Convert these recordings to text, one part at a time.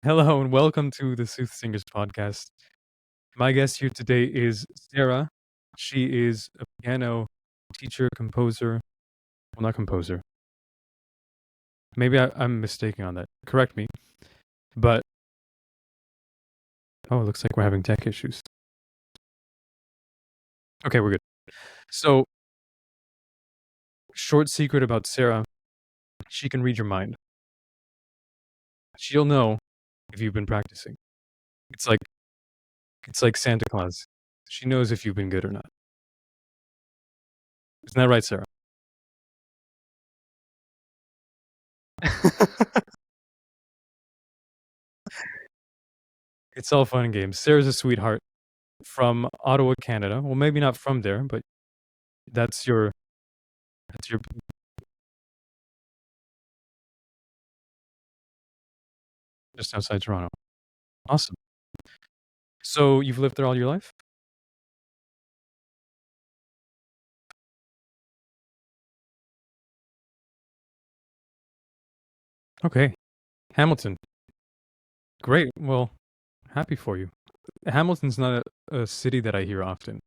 Hello and welcome to the Soothsingers podcast. My guest here today is Sarah. She is a piano teacher, composer. Well, not composer. Maybe I'm mistaken on that. Correct me. But, oh, it looks like we're having tech issues. Okay, we're good. So, short secret about Sarah, she can read your mind. She'll know if you've been practicing. It's like Santa Claus. She knows if you've been good or not. Isn't that right, Sarah? It's all fun and games. Sarah's a sweetheart from Ottawa, Canada. Well, maybe not from there, but that's your that's your just outside Toronto. Awesome. So you've lived there all your life? Okay. Hamilton. Great. Well, happy for you. Hamilton's not a city that I hear often.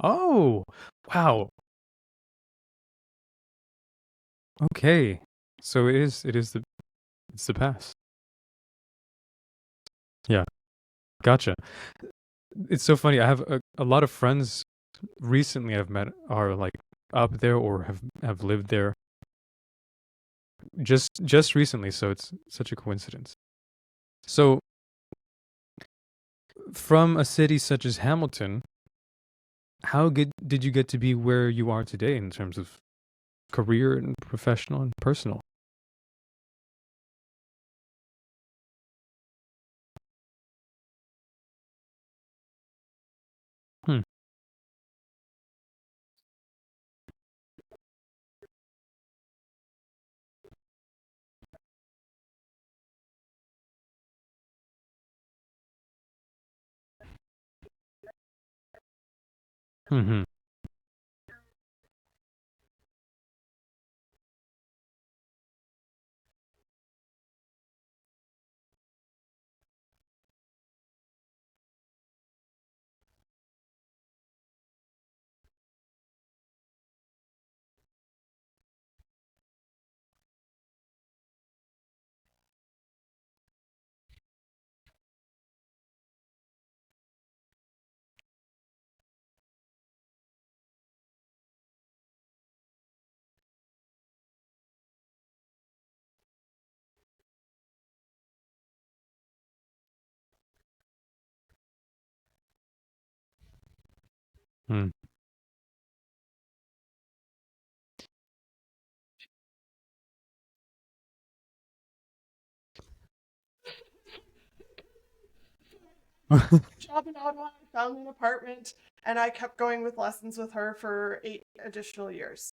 Oh, wow. Okay. So it's the past. Yeah. Gotcha. It's so funny. I have a lot of friends recently I've met are like up there or have lived there just recently, so it's such a coincidence. So, from a city such as Hamilton, how good did you get to be where you are today in terms of career and professional and personal? Hmm. Hmm. Hmm. Job in Ottawa, I found an apartment, and I kept going with lessons with her for 8 additional years.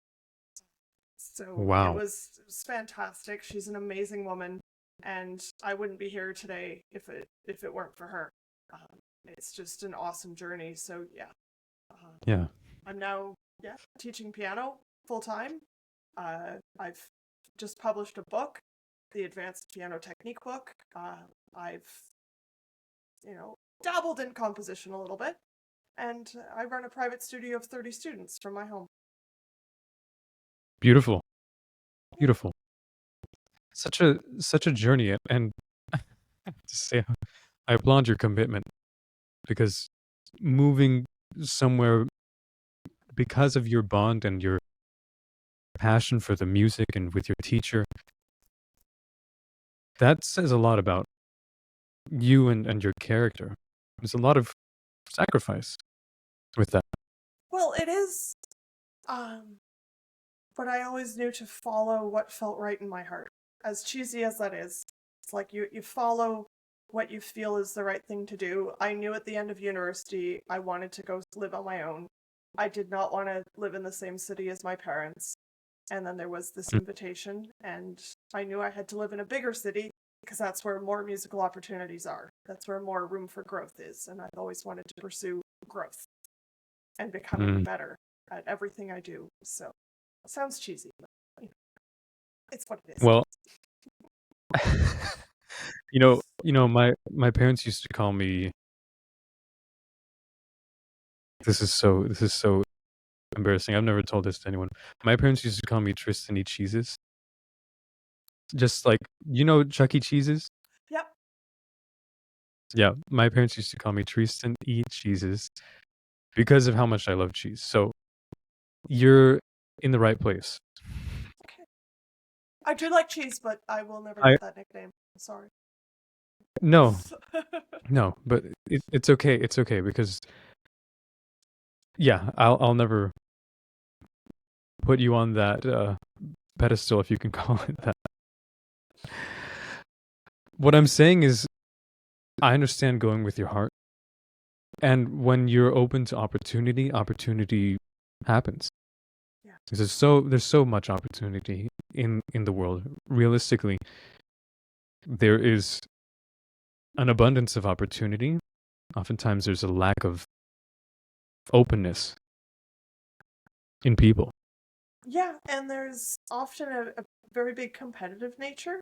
So Wow. it was fantastic. She's an amazing woman, and I wouldn't be here today if it weren't for her. It's just an awesome journey. So yeah, uh, Yeah. I'm now teaching piano full time. I've just published a book, the Advanced Piano Technique book. I've dabbled in composition a little bit, and I run a private studio of 30 students from my home. Beautiful. Beautiful. Such a journey, and to say I applaud your commitment because moving somewhere because of your bond and your passion for the music and with your teacher, that says a lot about you and your character. There's a lot of sacrifice with that. Well, it is, but I always knew to follow what felt right in my heart. As cheesy as that is, it's like you follow what you feel is the right thing to do. I knew at the end of university I wanted to go live on my own. I did not want to live in the same city as my parents. And then there was this Mm. invitation, and I knew I had to live in a bigger city because that's where more musical opportunities are. That's where more room for growth is. And I've always wanted to pursue growth and becoming Mm. better at everything I do. So Sounds cheesy, but it's what it is. Well, my parents used to call me. This is so embarrassing. I've never told this to anyone. My parents used to call me Tristan Eat Cheeses. Just like Chuck E. Cheeses. Yep. Yeah, my parents used to call me Tristan Eat Cheeses because of how much I love cheese. So you're in the right place. Okay. I do like cheese, but I will never I get that nickname. I'm sorry. no, no, but it's okay. It's okay because yeah, I'll never put you on that pedestal, if you can call it that. What I'm saying is, I understand going with your heart, and when you're open to opportunity, opportunity happens. Yeah. There's so much opportunity in the world. Realistically, there is an abundance of opportunity. Oftentimes, there's a lack of openness in people. Yeah, and there's often a very big competitive nature,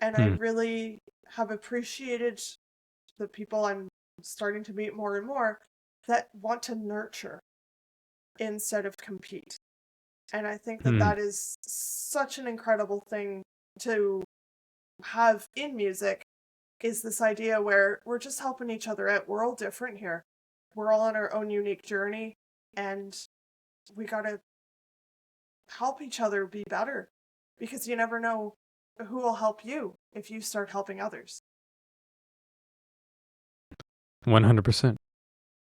and I really have appreciated the people I'm starting to meet more and more that want to nurture instead of compete. And I think that that is such an incredible thing to have in music, is this idea where we're just helping each other out. We're all different here. We're all on our own unique journey, and we got to help each other be better, because you never know who will help you if you start helping others. 100%.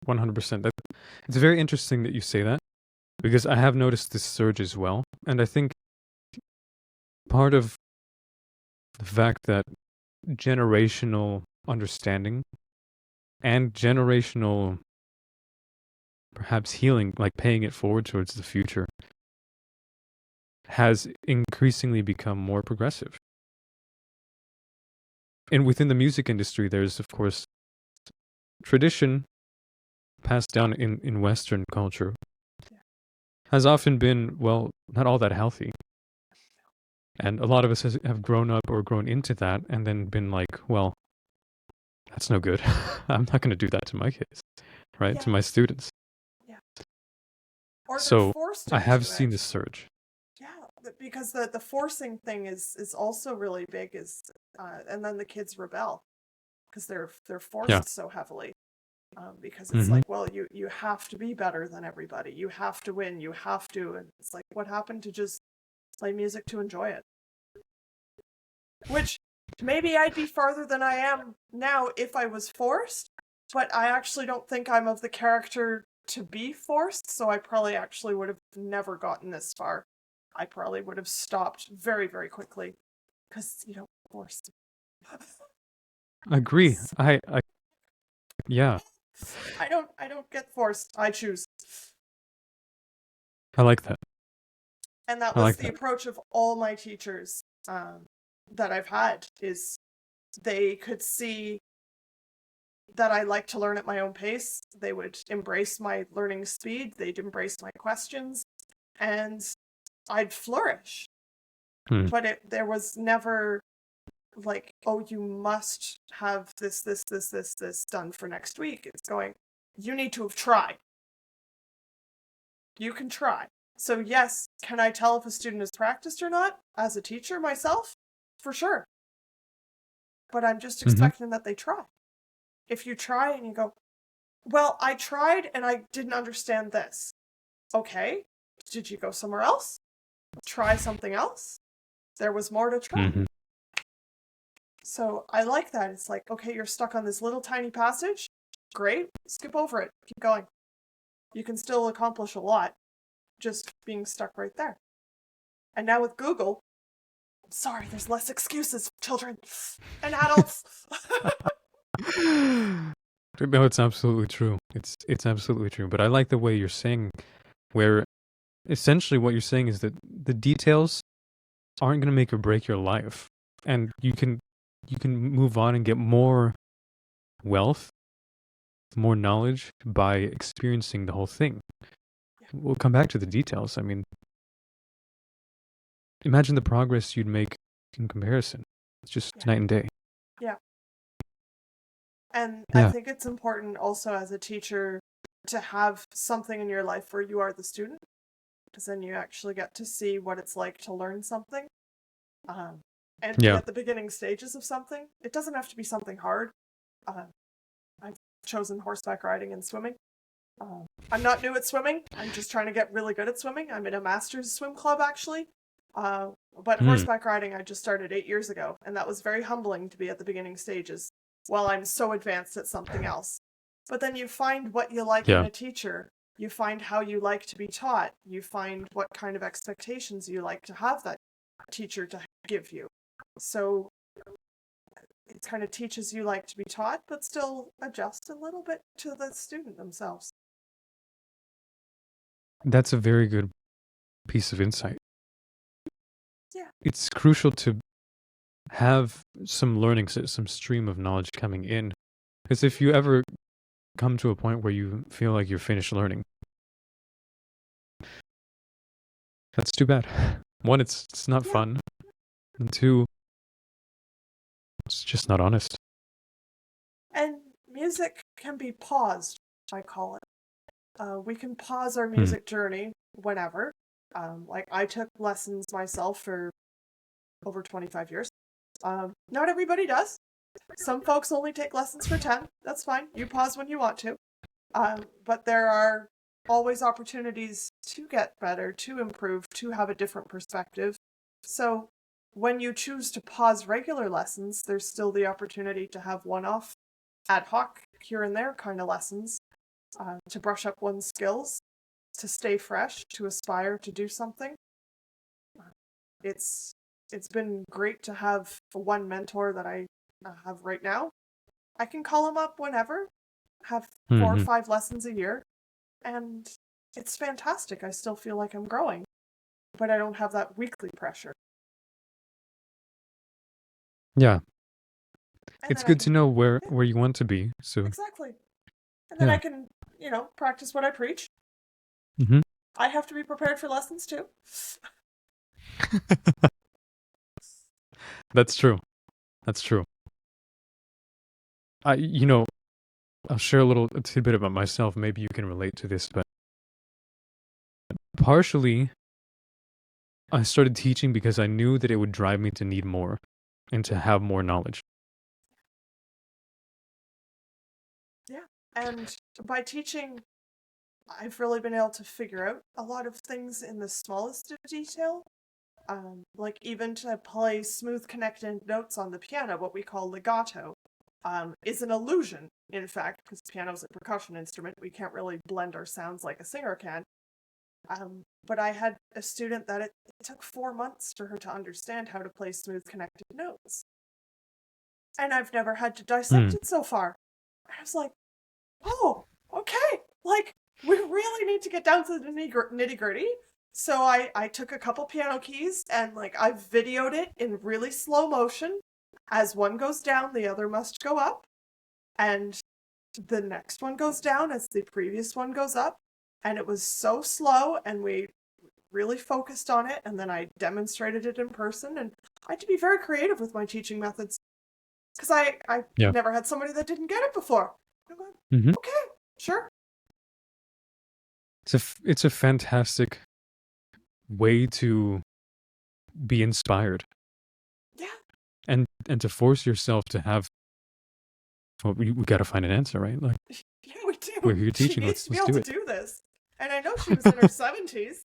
100%. It's very interesting that you say that, because I have noticed this surge as well. And I think part of the fact that generational understanding and generational perhaps healing, like paying it forward towards the future, has increasingly become more progressive. And within the music industry, there's, of course, tradition passed down in Western culture has often been, well, not all that healthy. And a lot of us have grown up or grown into that and then been like, well, that's no good. I'm not going to do that to my kids, right? Yeah. To my students. Yeah. Or they're So forced I have into seen it. this surge. Yeah, because the forcing thing is also really big. And then the kids rebel because they're Yeah. forced so heavily. Because it's Mm-hmm. like, well, you have to be better than everybody. You have to win. You have to. And it's like, what happened to just play music to enjoy it? Which maybe I'd be farther than I am now if I was forced, but I actually don't think I'm of the character to be forced, so I probably actually would have never gotten this far. I probably would have stopped very, very quickly, because you don't force. Agree. Yeah, I don't get forced. I choose. I like that. And that I was like the that. approach of all my teachers that I've had, is they could see that I like to learn at my own pace. They would embrace my learning speed. They'd embrace my questions, and I'd flourish. But there was never like, oh, you must have this done for next week. It's going, you need to have tried. You can try. So yes, can I tell if a student has practiced or not as a teacher myself? For sure. But I'm just expecting that they try. If you try and you go, well, I tried and I didn't understand this. Okay. Did you go somewhere else? Try something else? There was more to try. So I like that. It's like, okay, you're stuck on this little tiny passage. Great. Skip over it. Keep going. You can still accomplish a lot just being stuck right there. And now with Google, sorry, there's less excuses for children and adults. No, it's absolutely true. It's absolutely true. But I like the way you're saying, where essentially what you're saying is that the details aren't going to make or break your life, and you can move on and get more wealth, more knowledge by experiencing the whole thing. We'll come back to the details. I mean, imagine the progress you'd make in comparison. It's just Yeah. night and day. Yeah. And I Yeah. think it's important also as a teacher to have something in your life where you are the student, because then you actually get to see what it's like to learn something, and be Yeah. at the beginning stages of something. It doesn't have to be something hard. I've chosen horseback riding and swimming. I'm not new at swimming. I'm just trying to get really good at swimming. I'm in a master's swim club, actually. But Hmm. horseback riding, I just started 8 years ago, and that was very humbling to be at the beginning stages while I'm so advanced at something else. But then you find what you like in Yeah. a teacher. You find how you like to be taught. You find what kind of expectations you like to have that teacher to give you. So it kind of teaches you like to be taught, but still adjust a little bit to the student themselves. That's a very good piece of insight. Yeah. It's crucial to have some learning, some stream of knowledge coming in. Because if you ever come to a point where you feel like you're finished learning, that's too bad. One, it's not Yeah. fun. And two, it's just not honest. And music can be paused, I call it. We can pause our Hmm. music journey whenever. Like I took lessons myself for over 25 years. Not everybody does. Some folks only take lessons for 10. That's fine. You pause when you want to. But there are always opportunities to get better, to improve, to have a different perspective. So when you choose to pause regular lessons, there's still the opportunity to have one-off, ad hoc, here and there kind of lessons, to brush up one's skills, to stay fresh, to aspire to do something. It's been great to have one mentor that I have right now. I can call him up whenever, have 4 or 5 lessons a year, and it's fantastic. I still feel like I'm growing, but I don't have that weekly pressure. Yeah. And It's then I good to can, know where yeah, you want to be. So exactly. And then I yeah. can, practice what I preach. Mm-hmm. I have to be prepared for lessons too. That's true. That's true. I'll share a tidbit about myself. Maybe you can relate to this, but partially, I started teaching because I knew that it would drive me to need more and to have more knowledge. Yeah. And by teaching, I've really been able to figure out a lot of things in the smallest of detail. Like even to play smooth connected notes on the piano, what we call legato, is an illusion, in fact, because piano's a percussion instrument. We can't really blend our sounds like a singer can. But I had a student that it took 4 months for her to understand how to play smooth connected notes. And I've never had to dissect it so far. I was like, oh, okay. Like, we really need to get down to the nitty gritty. So I took a couple piano keys and I videoed it in really slow motion. As one goes down, the other must go up. And the next one goes down as the previous one goes up. And it was so slow, and we really focused on it. And then I demonstrated it in person. And I had to be very creative with my teaching methods because I Yeah. never had somebody that didn't get it before. I'm going, Mm-hmm. okay, sure. It's a fantastic way to be inspired. Yeah. And to force yourself to have. Well, we got to find an answer, right? Like, yeah, we do. we're here She teaching. needs to be Let's able do to it. do this. And I know she was in her 70s,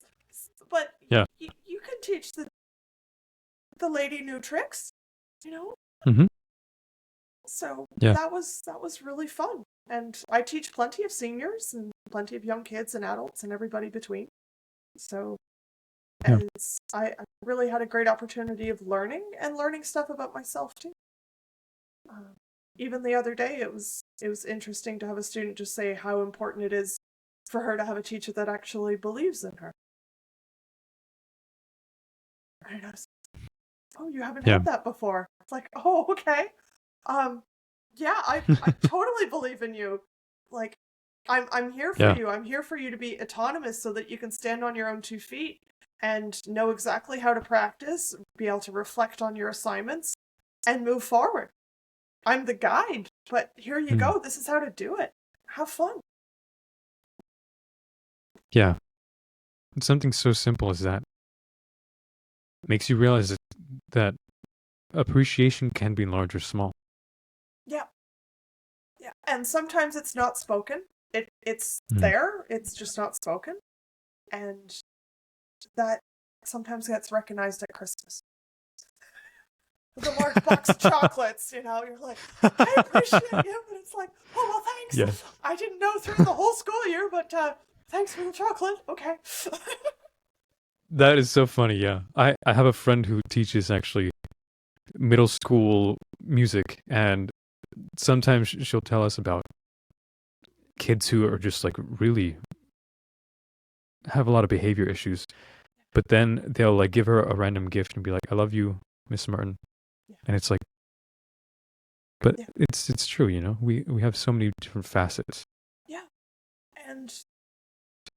but yeah. you can teach the lady new tricks, you know? Mm-hmm. So yeah. that was really fun. And I teach plenty of seniors and plenty of young kids and adults and everybody between. So Yeah. I really had a great opportunity of learning and learning stuff about myself too. Even the other day, it was interesting to have a student just say how important it is for her to have a teacher that actually believes in her. And I was, oh, you haven't had that before. It's like, oh, okay. Yeah, I totally believe in you. Like, I'm here for you. I'm here for you to be autonomous so that you can stand on your own 2 feet and know exactly how to practice, be able to reflect on your assignments, and move forward. I'm the guide, but here you Mm. go. This is how to do it. Have fun. Yeah. It's something so simple as that makes you realize that appreciation can be large or small. Yeah. Yeah. And sometimes it's not spoken. It's Mm. there. It's just not spoken. And that sometimes gets recognized at Christmas. The large box of chocolates, you're like, I appreciate you, but it's like, oh, well, thanks. Yes. I didn't know through the whole school year, but thanks for the chocolate. Okay. That is so funny, yeah. I have a friend who teaches actually middle school music, and sometimes she'll tell us about kids who are just like really have a lot of behavior issues. But then they'll like give her a random gift and be like, "I love you, Miss Martin." Yeah. And it's like, but Yeah. it's true, you know. We have so many different facets. Yeah. And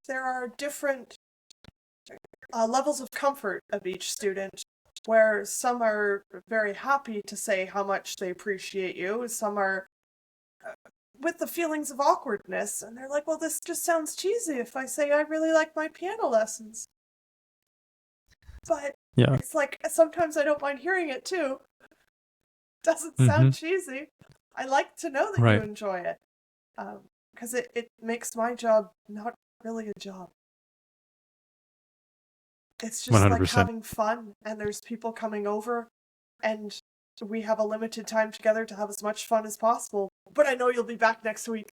there are different levels of comfort of each student, where some are very happy to say how much they appreciate you, some are with the feelings of awkwardness, and they're like, well, this just sounds cheesy if I say I really like my piano lessons. But Yeah. it's like, sometimes I don't mind hearing it too. Doesn't Mm-hmm. sound cheesy. I like to know that you Right. enjoy it. Because it makes my job not really a job. It's just like 100%. having fun, and there's people coming over, and we have a limited time together to have as much fun as possible. But I know you'll be back next week.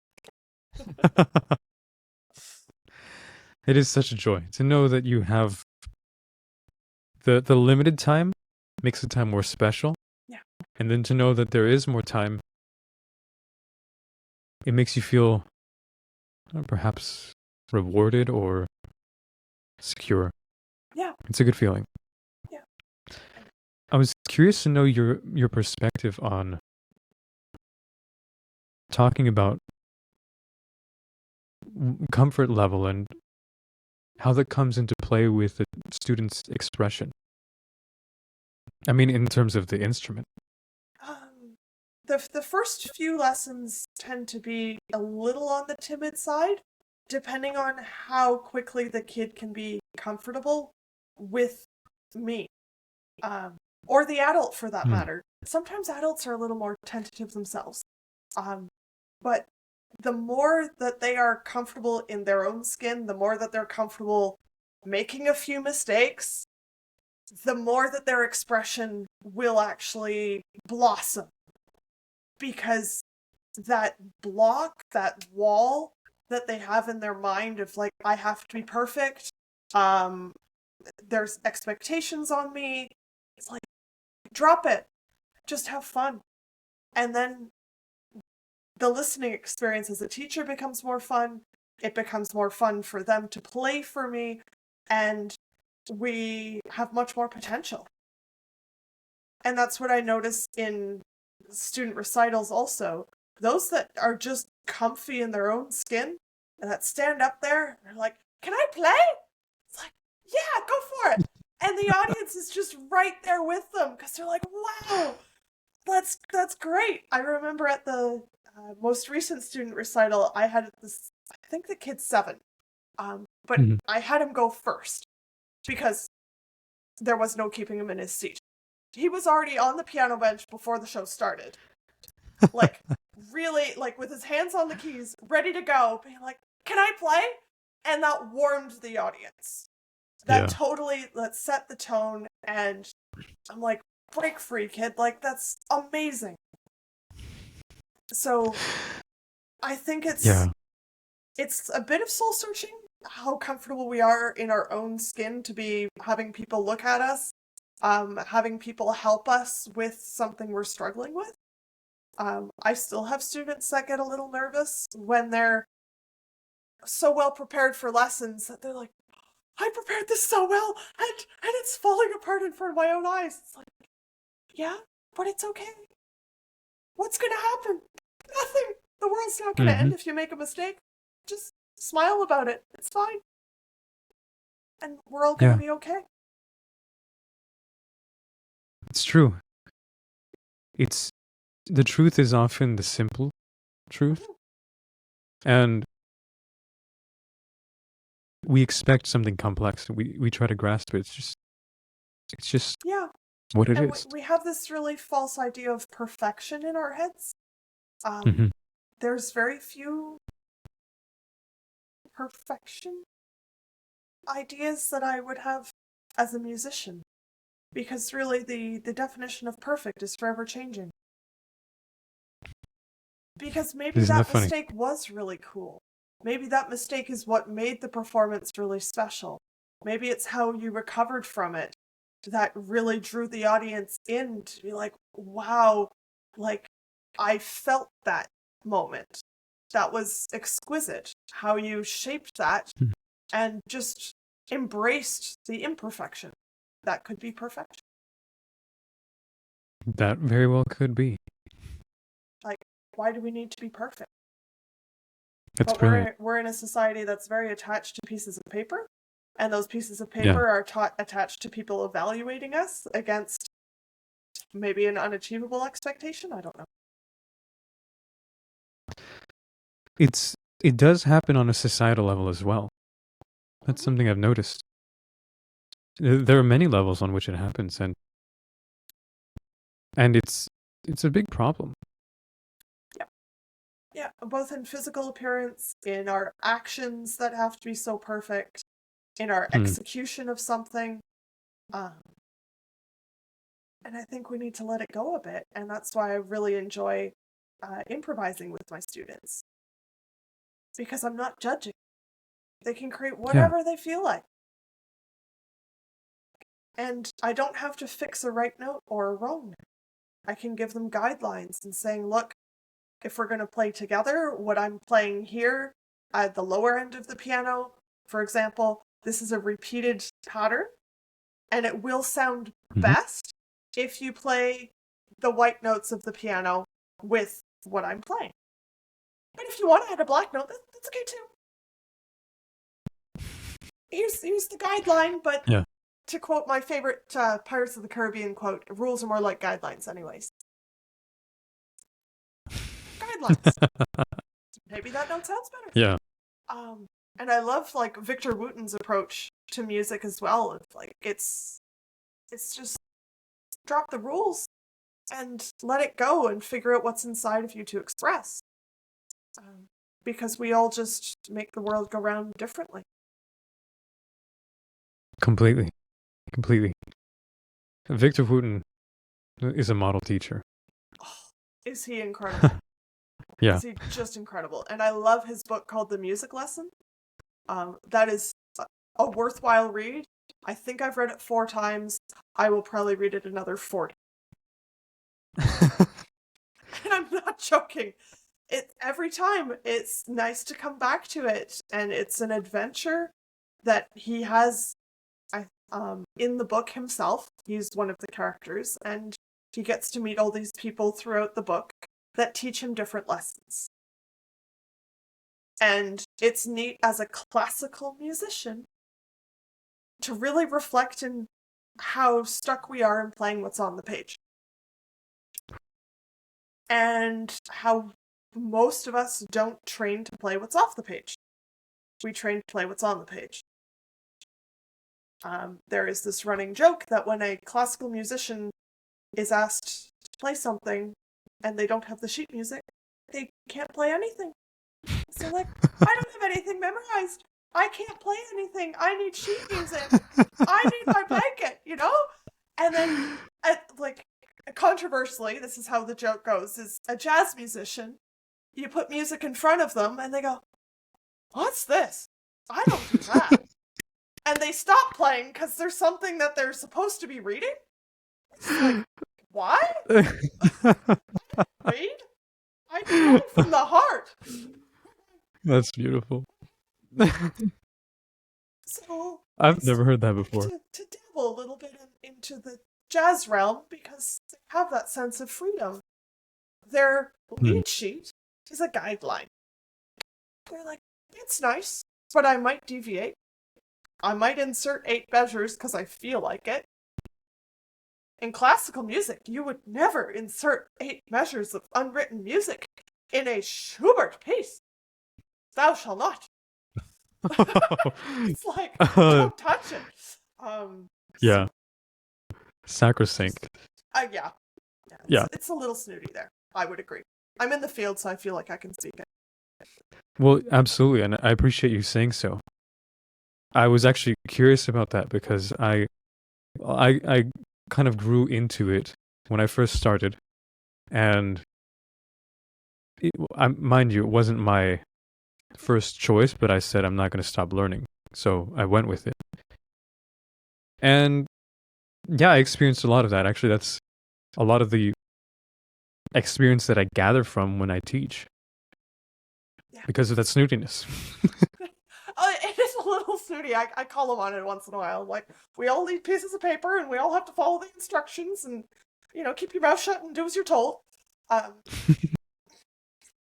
It is such a joy to know that you have the limited time makes the time more special. Yeah. And then to know that there is more time, it makes you feel perhaps rewarded or secure. Yeah. It's a good feeling. Yeah. I was curious to know your perspective on talking about comfort level and how that comes into play with the student's expression. I mean, in terms of the instrument. The first few lessons tend to be a little on the timid side, depending on how quickly the kid can be comfortable with me, or the adult for that matter. Sometimes adults are a little more tentative themselves, but the more that they are comfortable in their own skin, the more that they're comfortable making a few mistakes, the more that their expression will actually blossom. Because that block, that wall that they have in their mind of like, I have to be perfect, there's expectations on me, it's like, drop it, just have fun. And then the listening experience as a teacher becomes more fun, it becomes more fun for them to play for me, and we have much more potential. And that's what I notice in student recitals also. Those that are just comfy in their own skin and that stand up there and are like, can I play? It's like, yeah, go for it. And the audience is just right there with them because they're like, wow, that's great. I remember at the most recent student recital, I had this, I think the kid's 7, but I had him go first because there was no keeping him in his seat. He was already on the piano bench before the show started. Like, really, like, with his hands on the keys, ready to go, being like, can I play? And that warmed the audience. That set the tone, and I'm like, break free, kid. Like, that's amazing. So, I think it's a bit of soul searching, how comfortable we are in our own skin to be having people look at us, having people help us with something we're struggling with. I still have students that get a little nervous when they're so well prepared for lessons that they're like, I prepared this so well, and it's falling apart in front of my own eyes. It's like, yeah, but it's okay. What's gonna happen? Nothing. The world's not gonna end if you make a mistake. Just smile about it. It's fine. and we're all going to Yeah, be okay. it's true. It's the truth is often the simple truth, and we expect something complex. We try to grasp it. It's just Yeah. what it And is. we have this really false idea of perfection in our heads. Mm-hmm. There's very few perfection ideas that I would have as a musician, because really the definition of perfect is forever changing. Because maybe Isn't that that funny? mistake was really cool. Maybe that mistake is what made the performance really special. Maybe it's how you recovered from it that really drew the audience in to be like, wow, like I felt that moment. That was exquisite. How you shaped that Hmm. and just embraced the imperfection. That could be perfection. That very well could be. Like, why do we need to be perfect? That's But brilliant. we're in a society that's very attached to pieces of paper, and those pieces of Yeah. paper are attached to people evaluating us against maybe an unachievable expectation. I don't know. It does happen on a societal level as well. That's Mhm. something I've noticed. There are many levels on which it happens, and it's a big problem. Yeah, yeah, both in physical appearance, in our actions that have to be so perfect, in our Hmm. execution of something. Um, and I think we need to let it go a bit, and that's why I really enjoy improvising with my students, because I'm not judging. They can create Yeah. whatever they feel like. And I don't have to fix a right note or a wrong note. I can give them guidelines and saying, look, if we're going to play together, what I'm playing here at the lower end of the piano, for example, this is a repeated pattern, and it will sound Mm-hmm. best if you play the white notes of the piano with what I'm playing. But if you want to add a black note, that's okay too. Here's the guideline, but Yeah. to quote my favorite Pirates of the Caribbean quote, rules are more like guidelines anyways. Guidelines. Maybe that note sounds better. Yeah. Um, and I love like Victor Wooten's approach to music as well. It's like it's just drop the rules and let it go and figure out what's inside of you to express. Because we all just make the world go round differently. Completely. Completely. Victor Wooten is a model teacher. Oh, is he incredible? Yeah. Is he just incredible? And I love his book called The Music Lesson. That is a worthwhile read. I think I've read it 4 times. I will probably read it another 40. And I'm not joking. Every time it's nice to come back to it, and it's an adventure that he has. In the book himself, he's one of the characters, and he gets to meet all these people throughout the book that teach him different lessons. And it's neat as a classical musician to really reflect in how stuck we are in playing what's on the page. And how most of us don't train to play what's off the page. We train to play what's on the page. There is this running joke that when a classical musician is asked to play something and they don't have the sheet music, they can't play anything. So like, I don't have anything memorized. I can't play anything. I need sheet music. I need my blanket, you know? And then, like, controversially, this is how the joke goes, is a jazz musician, you put music in front of them and they go, what's this? I don't do that. And they stop playing because there's something that they're supposed to be reading? It's like, why? Read? I play from the heart. That's beautiful. So I've it's never heard that nice before. to dabble a little bit into the jazz realm because they have that sense of freedom. Their Hmm. lead sheet is a guideline. They're like, it's nice, but I might deviate. I might insert 8 measures because I feel like it. In classical music, you would never insert 8 measures of unwritten music in a Schubert piece. Thou shalt not. It's like, Uh, don't touch it. Um, yeah, so just, sacrosanct. yeah, Yeah. it's a little snooty there. I would agree. I'm in the field, so I feel like I can speak it. Well, absolutely, and I appreciate you saying so. I was actually curious about that because I kind of grew into it when I first started, and mind you, it wasn't my first choice, but I said I'm not going to stop learning, so I went with it. And yeah, I experienced a lot of that. Actually, that's a lot of the experience that I gather from when I teach Yeah. because of that snootiness. It is a little snooty. I call him on it once in a while. Like, we all need pieces of paper and we all have to follow the instructions and, keep your mouth shut and do as you're told. Um,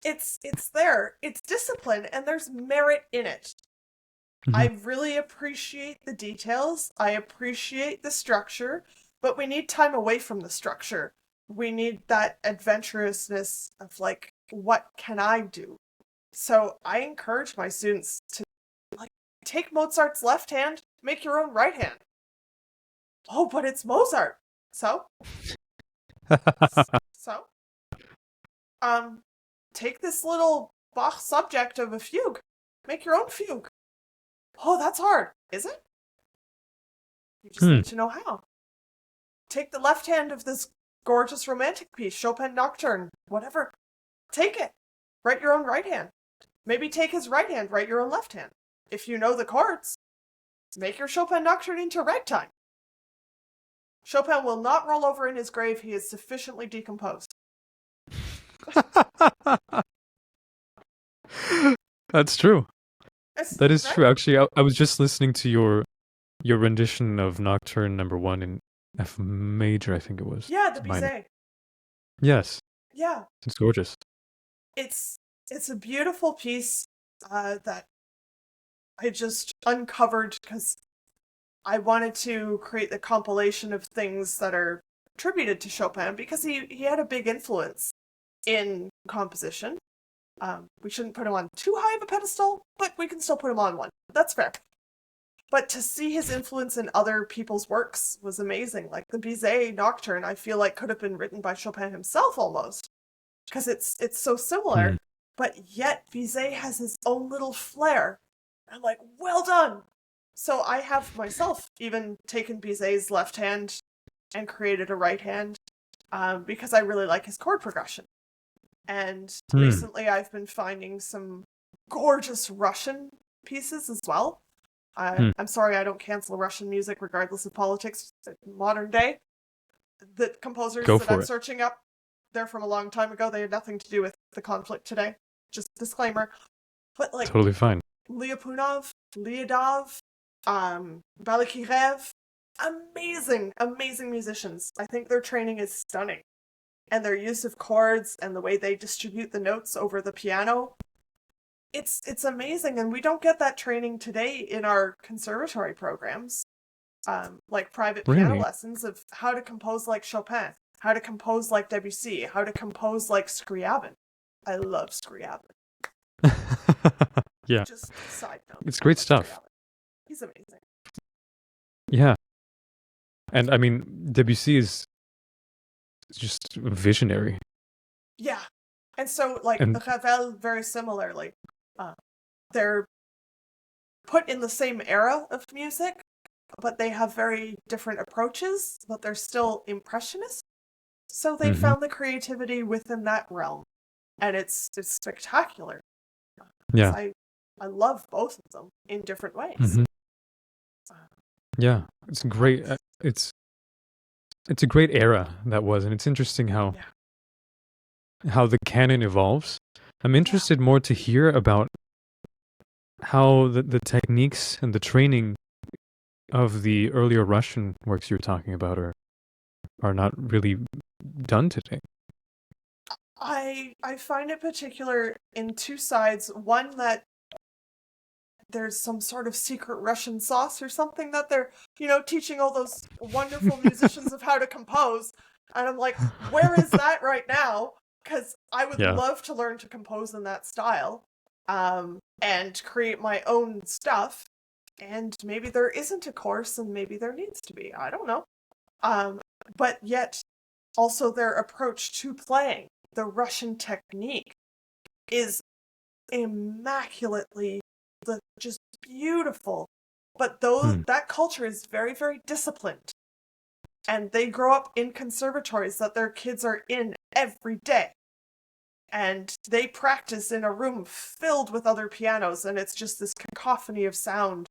it's there. It's discipline and there's merit in it. I really appreciate the details. I appreciate the structure, but we need time away from the structure. We need that adventurousness of like, what can I do? So I encourage my students to like take Mozart's left hand, make your own right hand. Oh, but it's Mozart. So, so, take this little Bach subject of a fugue, make your own fugue. Oh, that's hard, is it? You just need to know how. Take the left hand of this gorgeous romantic piece, Chopin Nocturne, whatever. Take it. Write your own right hand. Maybe take his right hand, write your own left hand. If you know the chords, make your Chopin Nocturne into ragtime. Chopin will not roll over in his grave. He is sufficiently decomposed. That's true. That is Right? true. Actually, I was just listening to your rendition of Nocturne Number 1 in F major, I think it was. Yeah, the Minor. Bizet. Yes. Yeah. It's gorgeous. It's a beautiful piece that I just uncovered because I wanted to create the compilation of things that are attributed to Chopin because he had a big influence in composition. We shouldn't put him on too high of a pedestal, but we can still put him on one. That's fair. But to see his influence in other people's works was amazing. Like the Bizet Nocturne, I feel like could have been written by Chopin himself almost, because it's so similar. But yet Bizet has his own little flair. I'm like, well done. So I have myself even taken Bizet's left hand and created a right hand because I really like his chord progression. And recently I've been finding some gorgeous Russian pieces as well. I'm sorry I don't cancel Russian music regardless of politics modern day. The composers that I'm searching up, they're from a long time ago. They had nothing to do with the conflict today. Just disclaimer. But like totally fine. Lyapunov, Lyadov, Balakirev, amazing musicians. I think their training is stunning. And their use of chords and the way they distribute the notes over the piano, it's amazing. And we don't get that training today in our conservatory programs, like private piano lessons of how to compose like Chopin, how to compose like Debussy, how to compose like Scriabin. I love Scriabin. Yeah. Just a side note. It's great stuff. Scriabin. He's amazing. Yeah. And I mean, Debussy is just visionary. Yeah. And so, like, the Ravel, very similarly. They're put in the same era of music, but they have very different approaches, but they're still impressionist. So they found the creativity within that realm. And it's spectacular. Yeah. I love both of them in different ways. Yeah. It's great. It's a great era that was, and it's interesting how the canon evolves. I'm interested more to hear about how the techniques and the training of the earlier Russian works you're talking about are not really done today. I find it particular in two sides. One, that there's some sort of secret Russian sauce or something that they're, teaching all those wonderful musicians of how to compose. And I'm like, where is that right now? Because I would love to learn to compose in that style, and create my own stuff. And maybe there isn't a course, and maybe there needs to be. I don't know. But yet, also their approach to playing, the Russian technique, is immaculately, just beautiful. But that culture is very, very disciplined. And they grow up in conservatories that their kids are in every day. And they practice in a room filled with other pianos, and it's just this cacophony of sound.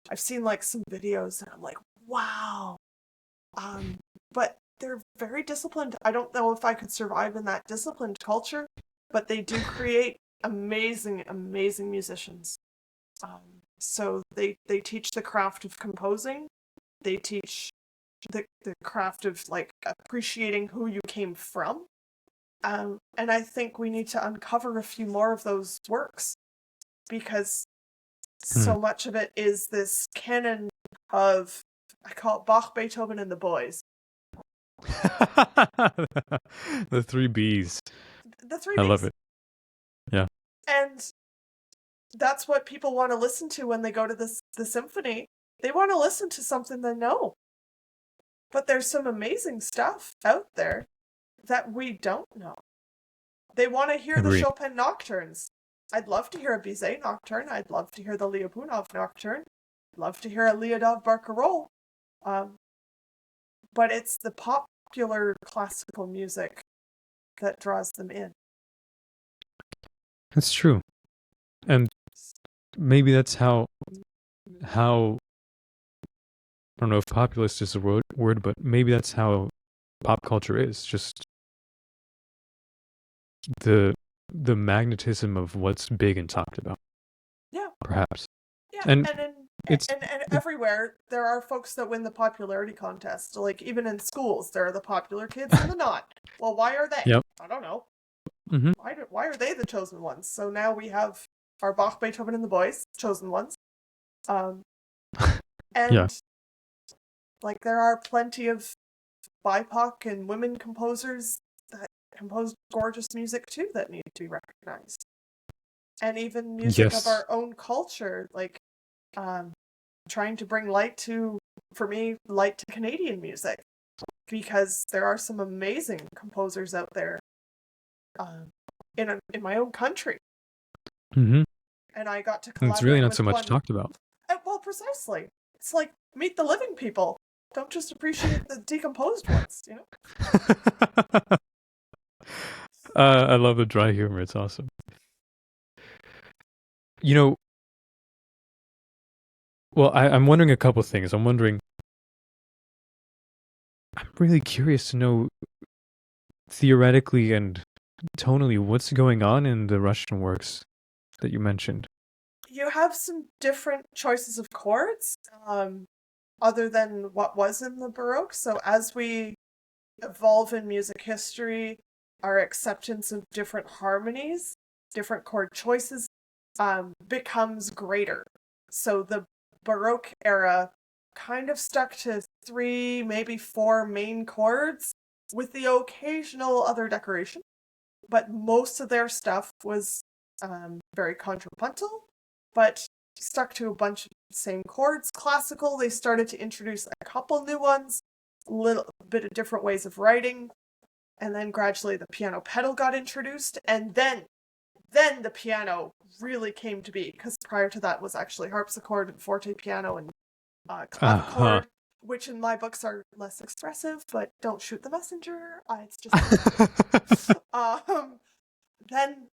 I've seen like some videos, and I'm like, wow. But they're very disciplined. I don't know if I could survive in that disciplined culture, but they do create amazing, amazing musicians. So they teach the craft of composing. They teach the craft of like appreciating who you came from. And I think we need to uncover a few more of those works, because so much of it is this canon of, I call it Bach, Beethoven, and the boys. The three Bs. The three I Bs. love it. Yeah. And that's what people want to listen to when they go to the symphony. They want to listen to something they know. But there's some amazing stuff out there that we don't know. They want to hear the Chopin nocturnes. I'd love to hear a Bizet nocturne. I'd love to hear the Liapunov nocturne. I'd love to hear a Lyudov barcarolle. But it's the popular classical music that draws them in. That's true. And maybe that's how I don't know if populist is a word, but maybe that's how pop culture is. Just the magnetism of what's big and talked about. Yeah. Perhaps. Yeah, and everywhere there are folks that win the popularity contest. Like even in schools, there are the popular kids and the not. Well, why are they? Yep. I don't know. Mm-hmm. Why are they the chosen ones? So now we have our Bach, Beethoven, and the boys, chosen ones. And like there are plenty of BIPOC and women composers that compose gorgeous music too that need to be recognized. And even music of our own culture, like trying to bring light to Canadian music, because there are some amazing composers out there in my own country. Mm-hmm. And I got to collaborate. It's really not so much talked about. Well, precisely. It's like meet the living people. Don't just appreciate the decomposed ones, you know? I love the dry humor. It's awesome. You know, well, I'm wondering a couple things. I'm really curious to know theoretically and tonally what's going on in the Russian works that you mentioned. You have some different choices of chords, other than what was in the Baroque. So as we evolve in music history, our acceptance of different harmonies, different chord choices, becomes greater. So the Baroque era kind of stuck to 3, maybe 4 main chords with the occasional other decoration. But most of their stuff was very contrapuntal, but stuck to a bunch of same chords. Classical, they started to introduce a couple new ones, a little bit of different ways of writing, and then gradually the piano pedal got introduced, and then the piano really came to be, because prior to that was actually harpsichord and forte piano and clavichord, which in my books are less expressive, but don't shoot the messenger. It's just then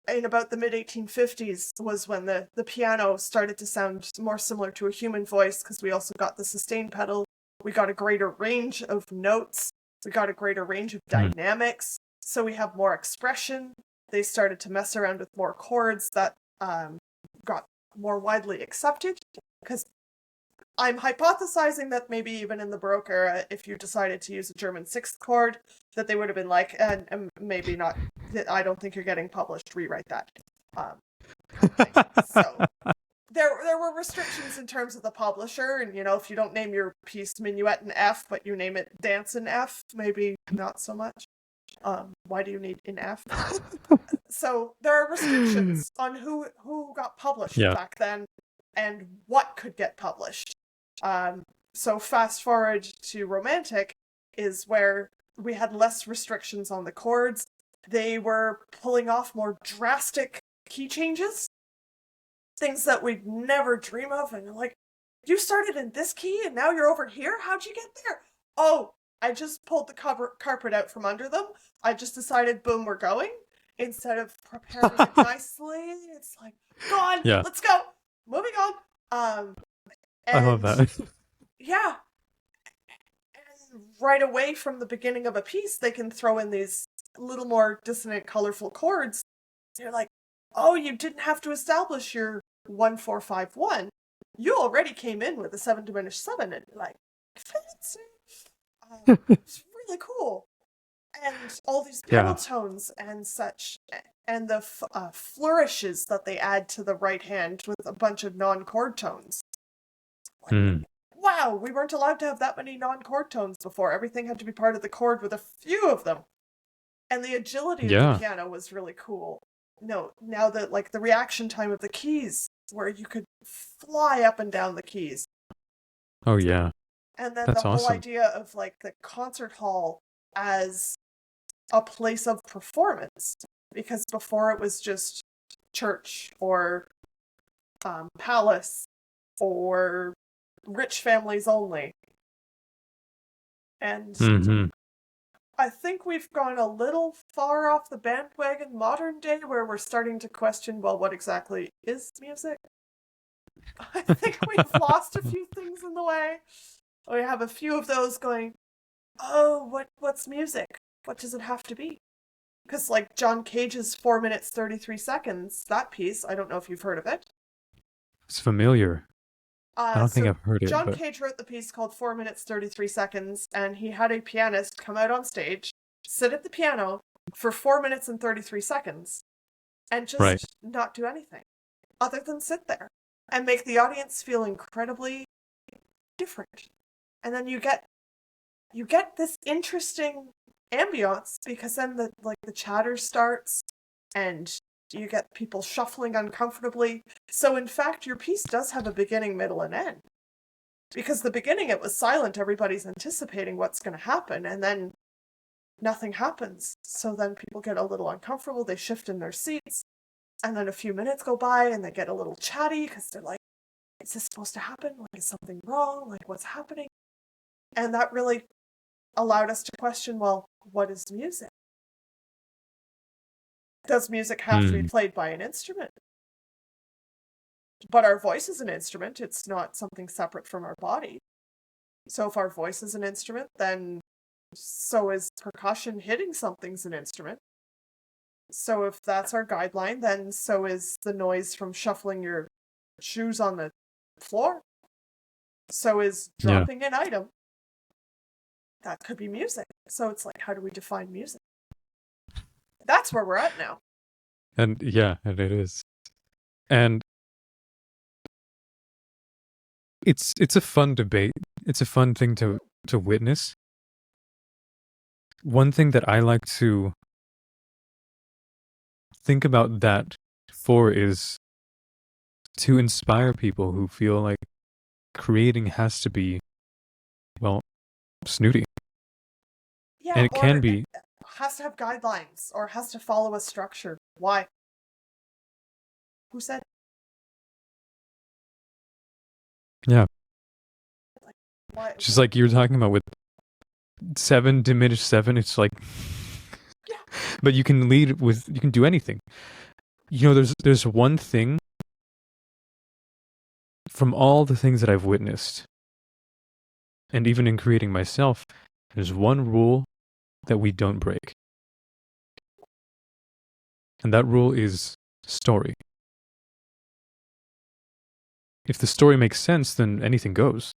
in about the mid 1850s was when the piano started to sound more similar to a human voice, because we also got the sustain pedal. We got a greater range of notes. We got a greater range of dynamics. So we have more expression. They started to mess around with more chords that got more widely accepted, because I'm hypothesizing that maybe even in the Baroque era, if you decided to use a German 6th chord, that they would have been like, and maybe not, I don't think you're getting published, rewrite that. So there were restrictions in terms of the publisher, and if you don't name your piece Minuet in F, but you name it Dance in F, maybe not so much. Why do you need in F? So there are restrictions on who got published Yeah. back then and what could get published. So fast forward to Romantic is where we had less restrictions on the chords. They were pulling off more drastic key changes, things that we'd never dream of, and like, you started in this key and now you're over here? How'd you get there? Oh, I just pulled the carpet out from under them. I just decided, boom, we're going. Instead of preparing it nicely, it's like, go on, Yeah. let's go. Moving on. I love that. Yeah. And right away from the beginning of a piece, they can throw in these little more dissonant, colorful chords. You're like, oh, you didn't have to establish your 1-4-5-1. You already came in with a 7 diminished 7, and you're like, fancy. It's really cool. And all these pedal tones and such, and the flourishes that they add to the right hand with a bunch of non-chord tones. Like, wow, we weren't allowed to have that many non-chord tones before. Everything had to be part of the chord with a few of them. And the agility of the piano was really cool. No, now that like the reaction time of the keys, where you could fly up and down the keys. Oh yeah. And then That's the whole awesome. idea of like the concert hall as a place of performance, because before it was just church or palace or rich families only. And I think we've gone a little far off the bandwagon modern day, where we're starting to question, well, what exactly is music? I think we've lost a few things in the way. We have a few of those going, oh, what's music? What does it have to be? Because like John Cage's 4 minutes 33 seconds, that piece, I don't know if you've heard of it. It's familiar. I don't think I've heard it. John Cage wrote the piece called 4 minutes 33 seconds, and he had a pianist come out on stage, sit at the piano for 4 minutes and 33 seconds, and just not do anything other than sit there and make the audience feel incredibly different. And then you get this interesting ambiance, because then the chatter starts and you get people shuffling uncomfortably. So in fact, your piece does have a beginning, middle, and end. Because the beginning, it was silent, everybody's anticipating what's going to happen, and then nothing happens. So then people get a little uncomfortable, they shift in their seats, and then a few minutes go by and they get a little chatty because they're like, is this supposed to happen? Like, is something wrong? Like, what's happening? And that really allowed us to question, well, what is music? Does music have to be played by an instrument? But our voice is an instrument. It's not something separate from our body. So if our voice is an instrument, then so is percussion. Hitting something's an instrument. So if that's our guideline, then so is the noise from shuffling your shoes on the floor. So is dropping an item. That could be music. So it's like, how do we define music? That's where we're at now. And and it is. And it's a fun debate. It's a fun thing to witness. One thing that I like to think about that for is to inspire people who feel like creating has to be, well, snooty. Yeah, and it can be. Has to have guidelines or has to follow a structure. Why? Who said? Yeah. Like, why? Just like you were talking about with 7 diminished 7, it's like, but you can lead with, you can do anything. There's one thing from all the things that I've witnessed, and even in creating myself, there's one rule that we don't break. And that rule is story. If the story makes sense, then anything goes.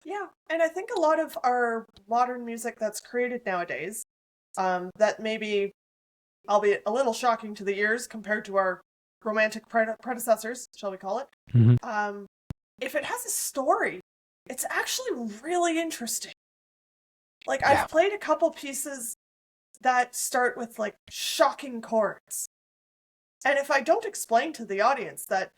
Yeah, and I think a lot of our modern music that's created nowadays, that maybe, albeit a little shocking to the ears compared to our romantic predecessors, shall we call it, Mhm. if it has a story, it's actually really interesting. Like, Yeah. I've played a couple pieces that start with, like, shocking chords. And if I don't explain to the audience that,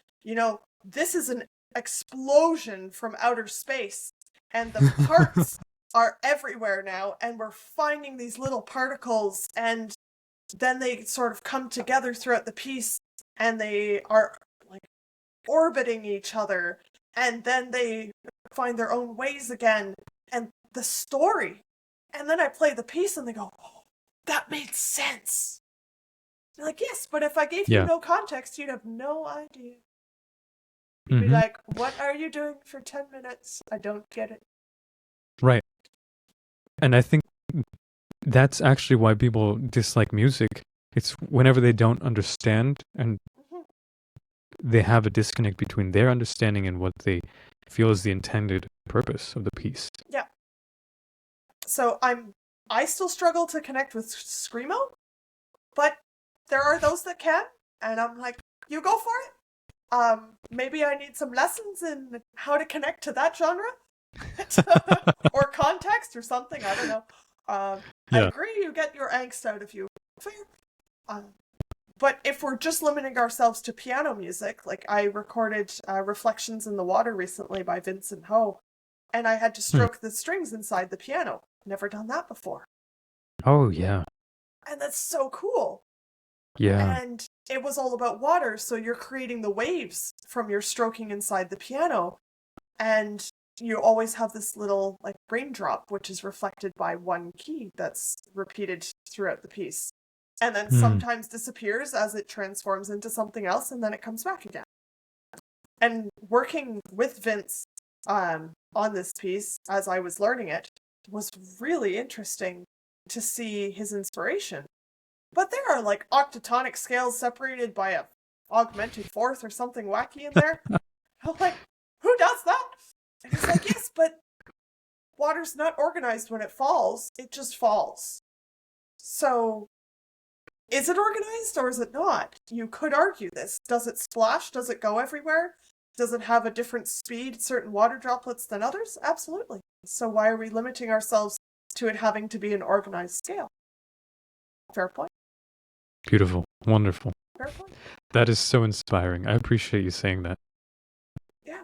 this is an explosion from outer space, and the parts are everywhere now, and we're finding these little particles, and then they sort of come together throughout the piece, and they are, like, orbiting each other, and then they find their own ways again, and the story. And then I play the piece, and they go, oh, that made sense. They're like, yes, but if I gave you Yeah. no context, you'd have no idea. You'd be Mhm. like, what are you doing for 10 minutes? I don't get it. Right. And I think that's actually why people dislike music. It's whenever they don't understand and Mhm. they have a disconnect between their understanding and what they feel is the intended purpose of the piece. Yeah. So I still struggle to connect with Screamo, but there are those that can, and I'm like, you go for it. Maybe I need some lessons in how to connect to that genre. Or context or something, I don't know. I Yeah. agree, you get your angst out of you. Fair. But if we're just limiting ourselves to piano music, like I recorded Reflections in the Water recently by Vincent Ho, and I had to stroke the strings inside the piano. Never done that before. Oh, yeah. And that's so cool. Yeah. And it was all about water, so you're creating the waves from your stroking inside the piano. And you always have this little, like, raindrop, which is reflected by one key that's repeated throughout the piece. And then sometimes disappears as it transforms into something else, and then it comes back again. And working with Vince on this piece as I was learning it was really interesting to see his inspiration. But there are, like, octatonic scales separated by a augmented fourth or something wacky in there. I'm like, who does that? And he's like, yes, but water's not organized when it falls. It just falls. So, is it organized or is it not? You could argue this. Does it splash? Does it go everywhere? Does it have a different speed, certain water droplets than others? Absolutely. So why are we limiting ourselves to it having to be an organized scale? Fair point. Beautiful. Wonderful. Fair point. That is so inspiring. I appreciate you saying that. Yeah.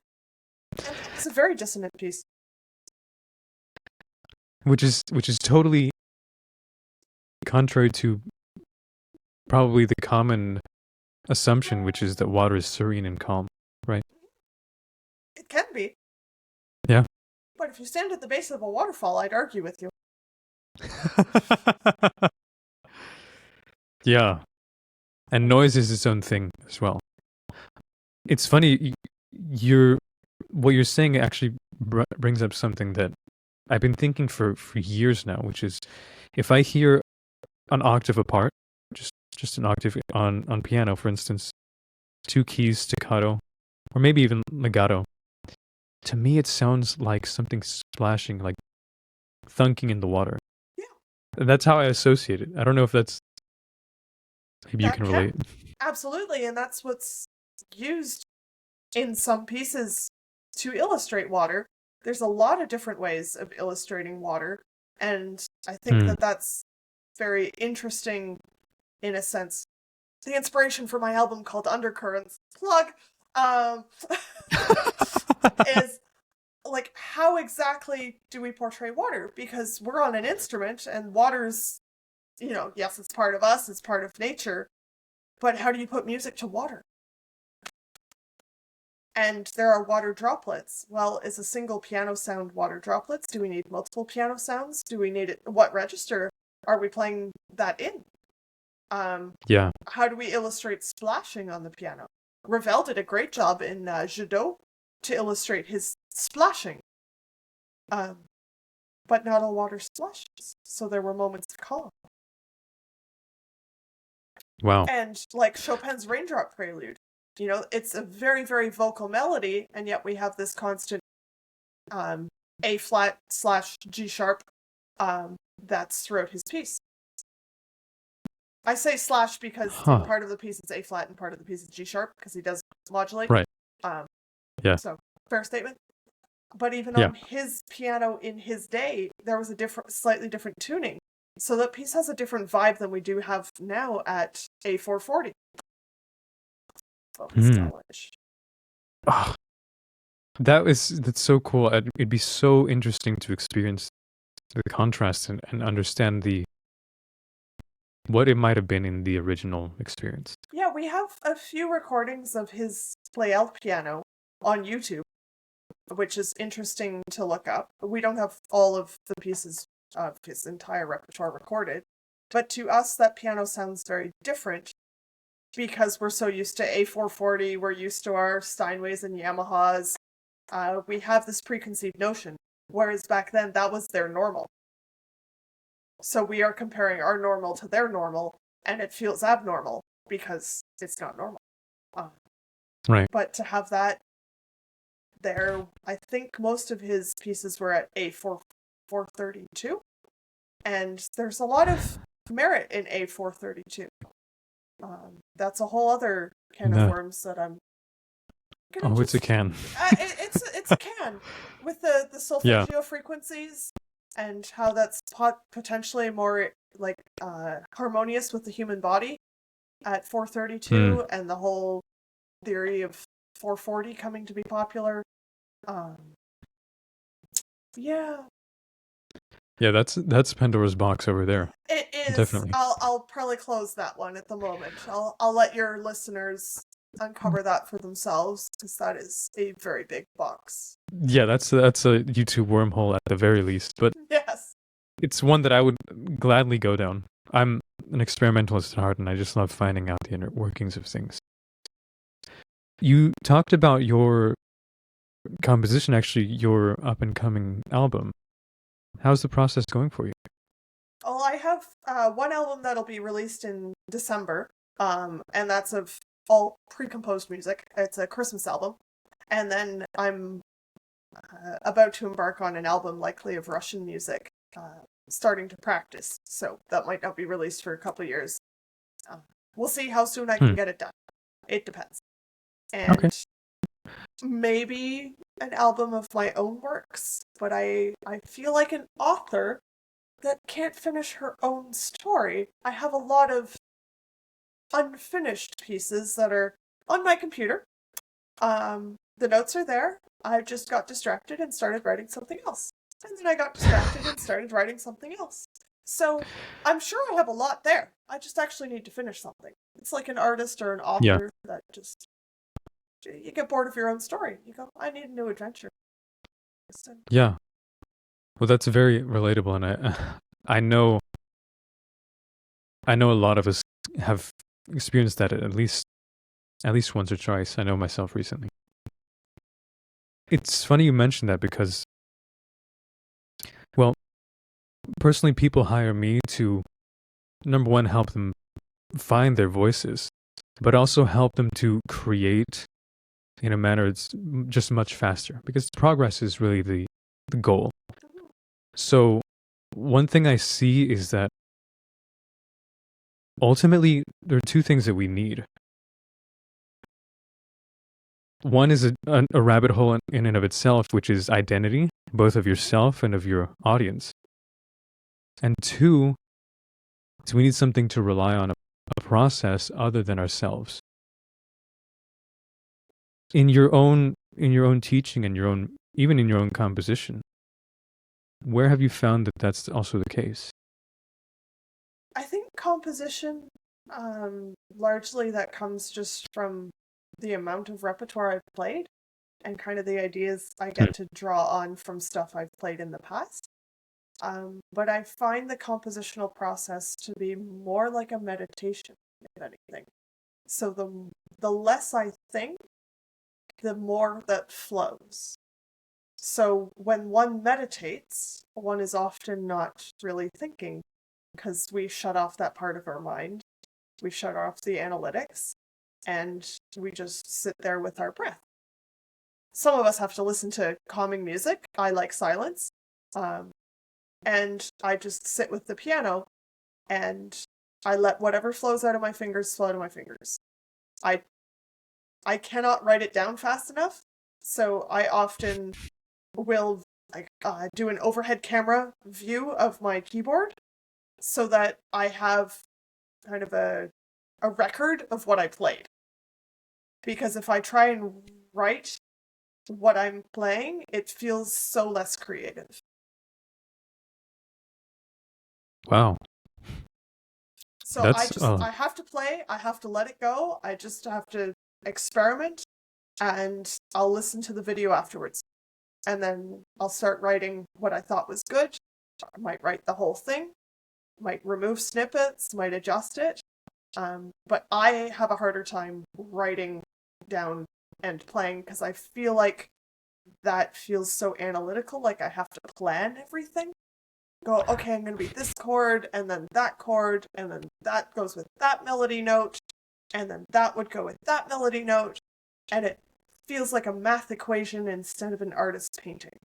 And it's a very dissonant piece. Which is totally contrary to probably the common assumption, which is that water is serene and calm, right? It can be. Yeah. But if you stand at the base of a waterfall, I'd argue with you. Yeah. And noise is its own thing as well. It's funny, what you're saying actually brings up something that I've been thinking for years now, which is if I hear an octave apart, just an octave on piano, for instance, two keys staccato, or maybe even legato, to me it sounds like something splashing, like thunking in the water. Yeah. And that's how I associate it. I don't know if that's maybe you That can relate. Absolutely, and that's what's used in some pieces to illustrate water. There's a lot of different ways of illustrating water, and I think that that's very interesting in a sense. The inspiration for my album called Undercurrents, plug, is like, how exactly do we portray water? Because we're on an instrument and water's, yes, it's part of us, it's part of nature, but how do you put music to water? And there are water droplets. Well, is a single piano sound water droplets? Do we need multiple piano sounds? Do we need it? What register are we playing that in? Yeah. How do we illustrate splashing on the piano? Ravel did a great job in Jadot to illustrate his splashing. But not all water splashes, so there were moments of calm. Wow. And like Chopin's Raindrop Prelude, it's a very, very vocal melody, and yet we have this constant A flat / G sharp that's throughout his piece. I say slash because in Huh. part of the piece it's A flat and part of the piece is G sharp because he does modulate. Right. Um, Yeah. so fair statement. But even Yeah. on his piano in his day, there was a slightly different tuning. So that piece has a different vibe than we do have now at A440. Focus Hmm. knowledge. Oh, that's so cool. It'd be so interesting to experience the contrast and understand what it might have been in the original experience. Yeah, we have a few recordings of his play el piano on YouTube, which is interesting to look up. We don't have all of the pieces of his entire repertoire recorded, but to us that piano sounds very different because we're so used to A440, we're used to our Steinways and Yamahas. We have this preconceived notion, whereas back then that was their normal. So we are comparing our normal to their normal, and it feels abnormal because it's not normal. Right. But to have that there, I think most of his pieces were at A432, and there's a lot of merit in A432. That's a whole other can of No. worms that I'm gonna Oh, it's a just. can. It's a can with the Yeah. solfeggio frequencies and how that's potentially more like harmonious with the human body at 432 and the whole theory of 440 coming to be popular. Yeah, Yeah, that's Pandora's box over there. it is. Definitely. I'll probably close that one at the moment. I'll let your listeners uncover that for themselves because that is a very big box. Yeah, that's a YouTube wormhole at the very least, but Yes. it's one that I would gladly go down. I'm an experimentalist at heart, and I just love finding out the inner workings of things. You talked about your composition, actually, your up and coming album. How's the process going for you? Well, I have one album that'll be released in December, and that's of all pre-composed music. It's a Christmas album, and then I'm about to embark on an album likely of Russian music, starting to practice. So that might not be released for a couple of years. We'll see how soon I can get it done. It depends. And Okay. maybe an album of my own works, but I feel like an author that can't finish her own story. I have a lot of unfinished pieces that are on my computer. The notes are there. I just got distracted and started writing something else. And then I got distracted and started writing something else. So I'm sure I have a lot there. I just actually need to finish something. It's like an artist or an author that just, you get bored of your own story. You go, I need a new adventure. Yeah. Well, that's very relatable, and I know a lot of us have experienced that at least once or twice. I know myself recently. It's funny you mentioned that because, well, personally, people hire me to, number one, help them find their voices, but also help them to create in a manner that's just much faster, because progress is really the goal. So one thing I see is that ultimately there are two things that we need. One is a rabbit hole in and of itself, which is identity, both of yourself and of your audience. And two, is we need something to rely on, a process other than ourselves. In your own teaching and even in your own composition, where have you found that that's also the case? I think composition, largely that comes just from the amount of repertoire I've played and kind of the ideas I get to draw on from stuff I've played in the past. But I find the compositional process to be more like a meditation, if anything. So the less I think, the more that flows. So when one meditates, one is often not really thinking because we shut off that part of our mind. We shut off the analytics and we just sit there with our breath. Some of us have to listen to calming music. I like silence. And I just sit with the piano and I let whatever flows out of my fingers flow out of my fingers. I cannot write it down fast enough, so I often will do an overhead camera view of my keyboard so that I have kind of a record of what I played. Because if I try and write what I'm playing, it feels so less creative. Wow. So I have to play, I have to let it go, I just have to experiment, and I'll listen to the video afterwards. And then I'll start writing what I thought was good. I might write the whole thing, might remove snippets, might adjust it. But I have a harder time writing down and playing because I feel like that feels so analytical, like I have to plan everything. Go, okay, I'm going to beat this chord, and then that chord, and then that goes with that melody note, and then that would go with that melody note, and it feels like a math equation instead of an artist's painting.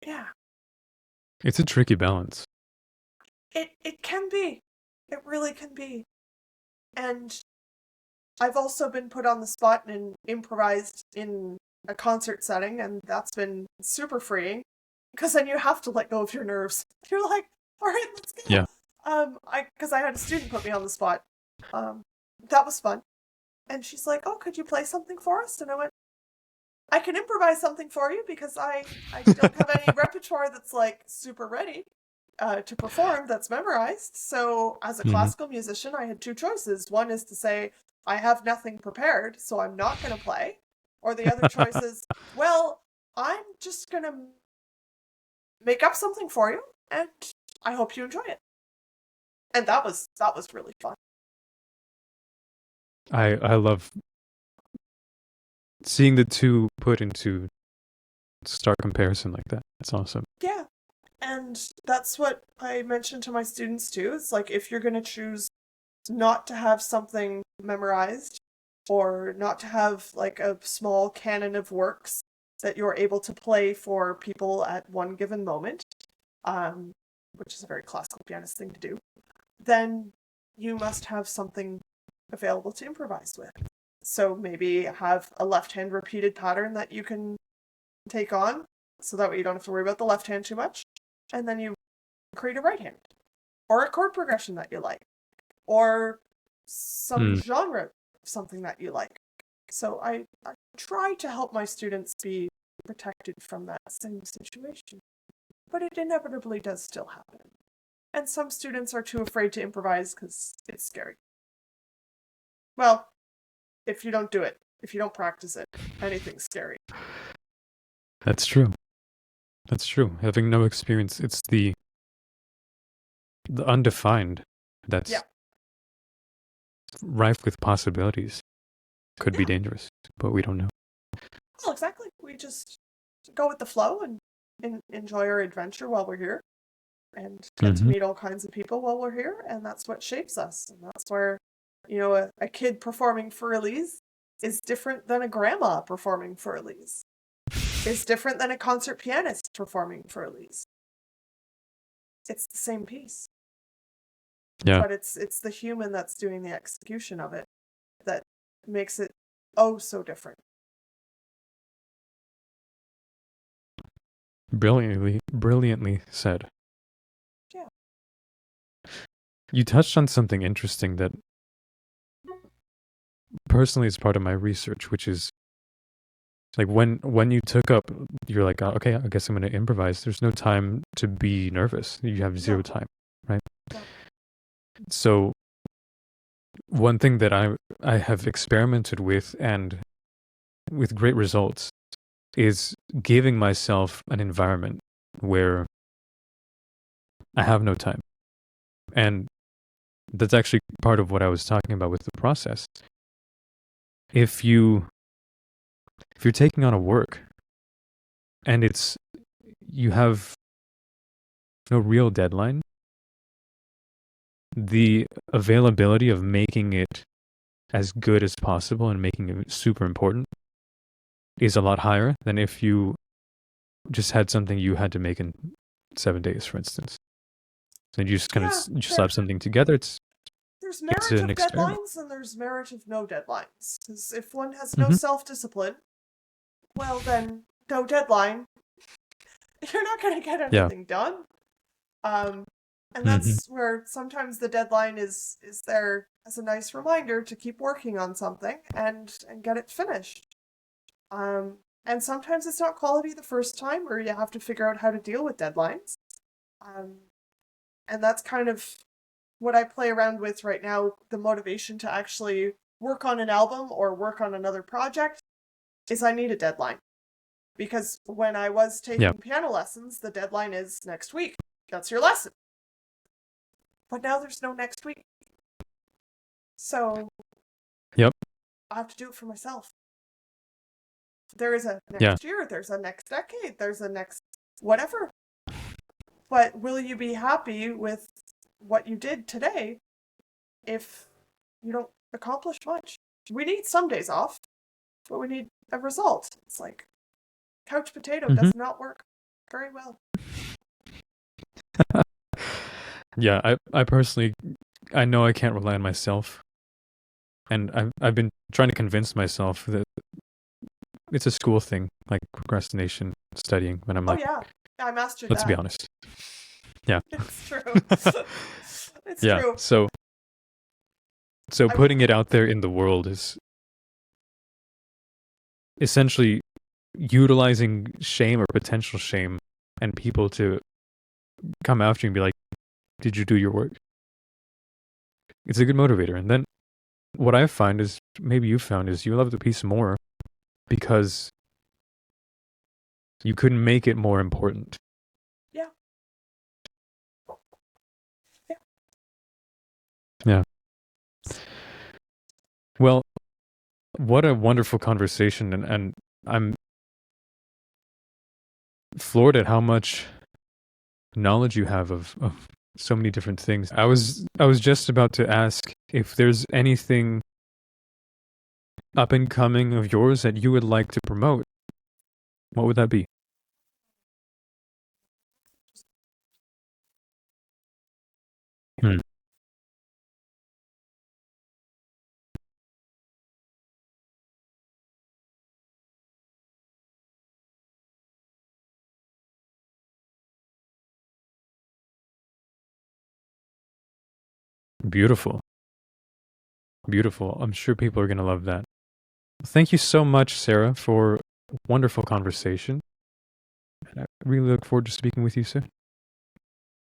Yeah. It's a tricky balance. It can be. It really can be. And I've also been put on the spot and improvised in a concert setting, and that's been super freeing because then you have to let go of your nerves. You're like, all right, let's go. Yeah. Because I had a student put me on the spot. That was fun. And she's like, oh, could you play something for us? And I went, I can improvise something for you because I don't have any repertoire that's like super ready to perform that's memorized. So as a classical musician, I had two choices. One is to say, I have nothing prepared, so I'm not going to play. Or the other choice is, well, I'm just going to make up something for you, and I hope you enjoy it. And that was really fun. I love seeing the two put into stark comparison like that. It's awesome. Yeah. And that's what I mentioned to my students too. It's like, if you're going to choose not to have something memorized or not to have like a small canon of works that you're able to play for people at one given moment, which is a very classical pianist thing to do, then you must have something available to improvise with. So maybe have a left-hand repeated pattern that you can take on, so that way you don't have to worry about the left hand too much. And then you create a right hand, or a chord progression that you like, or some genre of something that you like. So I try to help my students be protected from that same situation. But it inevitably does still happen. And some students are too afraid to improvise because it's scary. Well, if you don't do it, if you don't practice it, anything's scary. That's true. That's true. Having no experience, it's the undefined that's rife with possibilities. Could be dangerous, but we don't know. Well, exactly. We just go with the flow and enjoy our adventure while we're here, and get to meet all kinds of people while we're here, and that's what shapes us. And that's where, a kid performing for Elise is different than a grandma performing for Elise. Is different than a concert pianist performing for Elise. It's the same piece. Yeah. But it's the human that's doing the execution of it that makes it oh so different. Brilliantly said. Yeah. You touched on something interesting that personally is part of my research, which is like when you took up, you're like, oh, okay, I guess I'm going to improvise. There's no time to be nervous. You have zero time, right? No. So one thing that I have experimented with, and with great results, is giving myself an environment where I have no time. And that's actually part of what I was talking about with the process. If you're taking on a work and you have no real deadline, the availability of making it as good as possible and making it super important is a lot higher than if you just had something you had to make in 7 days, for instance. And you just kind of Yeah, you slap something together. there's It's merit an of experiment. deadlines and there's merit of no deadlines. Because if one has no Mhm. self-discipline, well then, no deadline. You're not going to get Yeah. anything done. And Mhm. that's where sometimes the deadline is there as a nice reminder to keep working on something and get it finished. And sometimes it's not quality the first time, or you have to figure out how to deal with deadlines. And that's kind of what I play around with right now. The motivation to actually work on an album or work on another project is I need a deadline. Because when I was taking piano lessons, the deadline is next week. That's your lesson. But now there's no next week. So Yep. I have to do it for myself. There is a next year, there's a next decade, there's a next whatever. But will you be happy with what you did today if you don't accomplish much? We need some days off, but we need a result. It's like couch potato does not work very well. Yeah, I personally, I know I can't rely on myself, and I've been trying to convince myself that it's a school thing, like procrastination, studying. But I'm like, oh yeah, I mastered let's that. be honest. Yeah, it's true. It's yeah. true. So putting it out there in the world is essentially utilizing shame or potential shame and people to come after you and be like, did you do your work? It's a good motivator. And then what I find is, maybe you found, is you love the piece more because you couldn't make it more important. Yeah. Yeah. Well, what a wonderful conversation, and I'm floored at how much knowledge you have of so many different things. I was just about to ask if there's anything up and coming of yours that you would like to promote. What would that be? Hmm. Beautiful. Beautiful. I'm sure people are going to love that. Thank you so much, Sarah, for a wonderful conversation. And I really look forward to speaking with you soon.